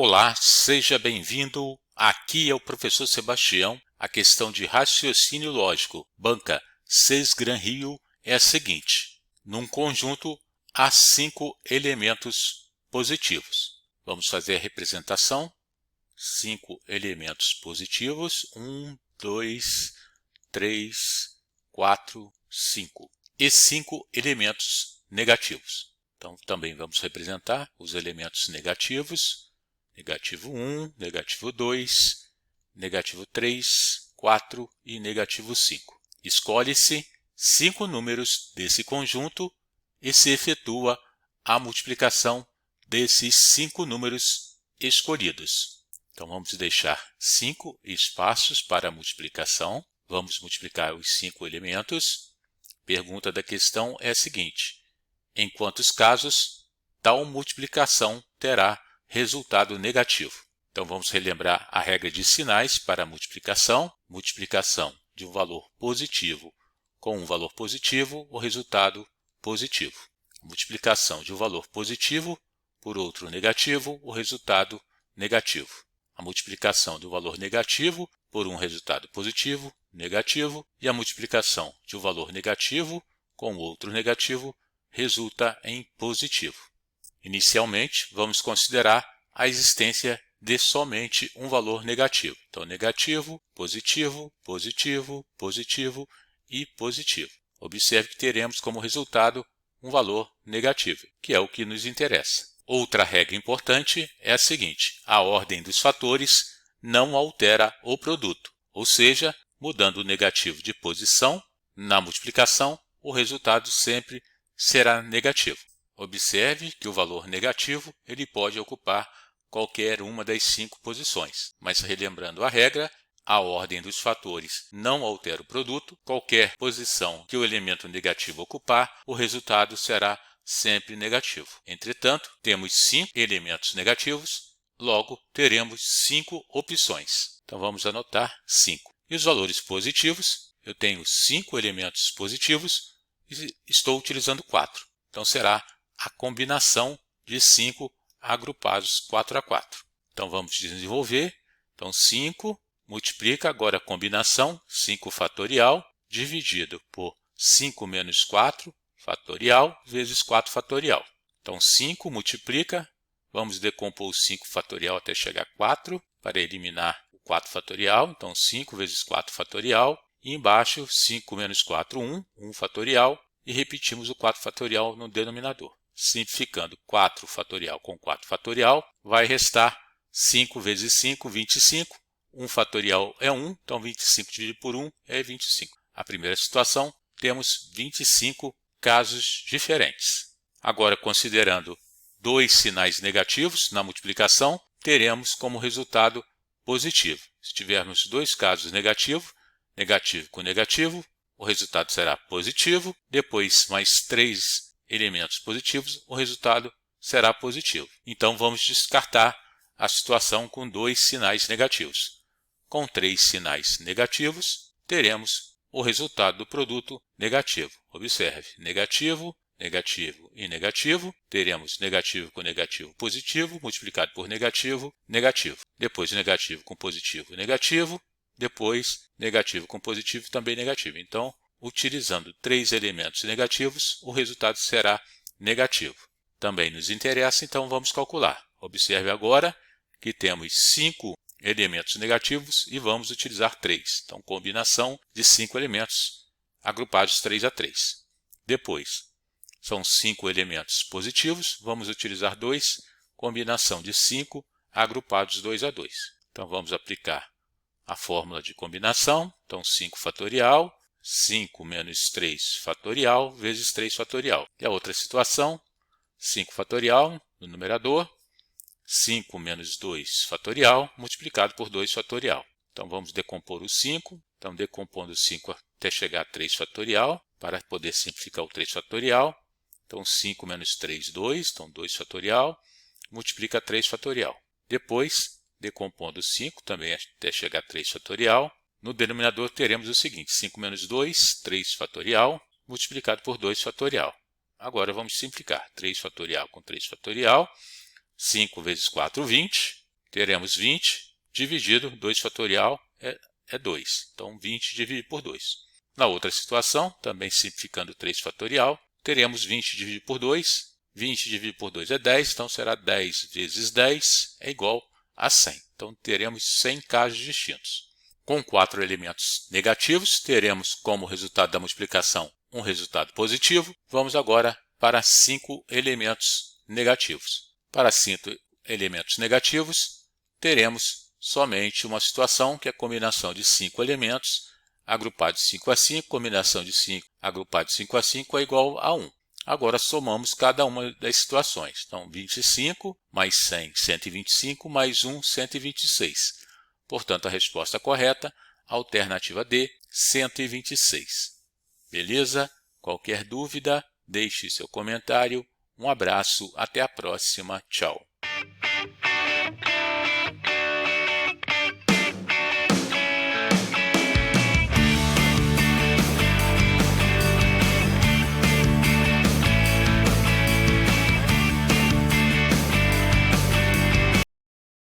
Olá, seja bem-vindo. Aqui é o professor Sebastião. A questão de raciocínio lógico, banca Sesgran-Rio, é a seguinte. Num conjunto, há 5 elementos positivos. Vamos fazer a representação. 5 elementos positivos. 1, 2, 3, 4, 5. E 5 elementos negativos. Então, também vamos representar os elementos negativos. Negativo 1, negativo 2, negativo 3, 4 e negativo 5. Escolhe-se 5 números desse conjunto e se efetua a multiplicação desses 5 números escolhidos. Então, vamos deixar 5 espaços para a multiplicação. Vamos multiplicar os 5 elementos. Pergunta da questão é a seguinte: em quantos casos tal multiplicação terá resultado negativo? Então, vamos relembrar a regra de sinais para a multiplicação. Multiplicação de um valor positivo com um valor positivo, o resultado positivo. Multiplicação de um valor positivo por outro negativo, o resultado negativo. A multiplicação de um valor negativo por um resultado positivo, negativo. E a multiplicação de um valor negativo com outro negativo resulta em positivo. Inicialmente, vamos considerar a existência de somente um valor negativo. Então, negativo, positivo, positivo, positivo e positivo. Observe que teremos como resultado um valor negativo, que é o que nos interessa. Outra regra importante é a seguinte: a ordem dos fatores não altera o produto, ou seja, mudando o negativo de posição na multiplicação, o resultado sempre será negativo. Observe que o valor negativo ele pode ocupar qualquer uma das 5 posições, mas relembrando a regra, a ordem dos fatores não altera o produto. Qualquer posição que o elemento negativo ocupar, o resultado será sempre negativo. Entretanto, temos 5 elementos negativos, logo teremos 5 opções. Então vamos anotar 5. E os valores positivos, eu tenho 5 elementos positivos e estou utilizando 4. Então será a combinação de 5 agrupados 4 a 4. Então vamos desenvolver. Então 5 multiplica agora a combinação 5 fatorial dividido por 5 menos 4 fatorial vezes 4 fatorial. Então 5 multiplica, vamos decompor o 5 fatorial até chegar a 4 para eliminar o 4 fatorial. Então 5 vezes 4 fatorial e embaixo 5 menos 4, 1 fatorial e repetimos o 4 fatorial no denominador. Simplificando 4 fatorial com 4 fatorial, vai restar 5 vezes 5, 25. 1 fatorial é 1, então 25 dividido por 1 é 25. A primeira situação, temos 25 casos diferentes. Agora, considerando 2 sinais negativos na multiplicação, teremos como resultado positivo. Se tivermos 2 casos negativos, negativo com negativo, o resultado será positivo. Depois, mais 3 elementos positivos, o resultado será positivo. Então, vamos descartar a situação com 2 sinais negativos. Com 3 sinais negativos, teremos o resultado do produto negativo. Observe, negativo, negativo e negativo. Teremos negativo com negativo positivo, multiplicado por negativo, negativo. Depois negativo com positivo, negativo. Depois negativo com positivo, também negativo. Então, utilizando 3 elementos negativos, o resultado será negativo. Também nos interessa, então vamos calcular. Observe agora que temos 5 elementos negativos e vamos utilizar 3. Então, combinação de 5 elementos agrupados 3 a 3. Depois, são 5 elementos positivos, vamos utilizar 2, combinação de 5 agrupados 2 a 2. Então, vamos aplicar a fórmula de combinação. Então, 5 fatorial, 5 menos 3 fatorial vezes 3 fatorial. E a outra situação, 5 fatorial no numerador, 5 menos 2 fatorial multiplicado por 2 fatorial. Então, vamos decompor o 5. Então, decompondo o 5 até chegar a 3 fatorial, para poder simplificar o 3 fatorial. Então, 5 menos 3, 2. Então, 2 fatorial, multiplica 3 fatorial. Depois, decompondo o 5, também até chegar a 3 fatorial. No denominador, teremos o seguinte: 5 menos 2, 3 fatorial, multiplicado por 2 fatorial. Agora, vamos simplificar. 3 fatorial com 3 fatorial. 5 vezes 4, 20. teremos 20 dividido 2 fatorial é 2. Então, 20 dividido por 2. Na outra situação, também simplificando 3 fatorial, teremos 20 dividido por 2. 20 dividido por 2 é 10, então será 10 vezes 10 é igual a 100. Então, teremos 100 casos distintos. Com 4 elementos negativos, teremos como resultado da multiplicação um resultado positivo. Vamos agora para 5 elementos negativos. Para 5 elementos negativos, teremos somente uma situação que é a combinação de 5 elementos agrupados de 5 a 5, combinação de 5 agrupado de 5 a 5 é igual a 1. Agora somamos cada uma das situações. Então, 25 mais 100, 125, mais 1, 126. Portanto, a resposta correta, alternativa D, 126. Beleza? Qualquer dúvida, deixe seu comentário. Um abraço, até a próxima. Tchau.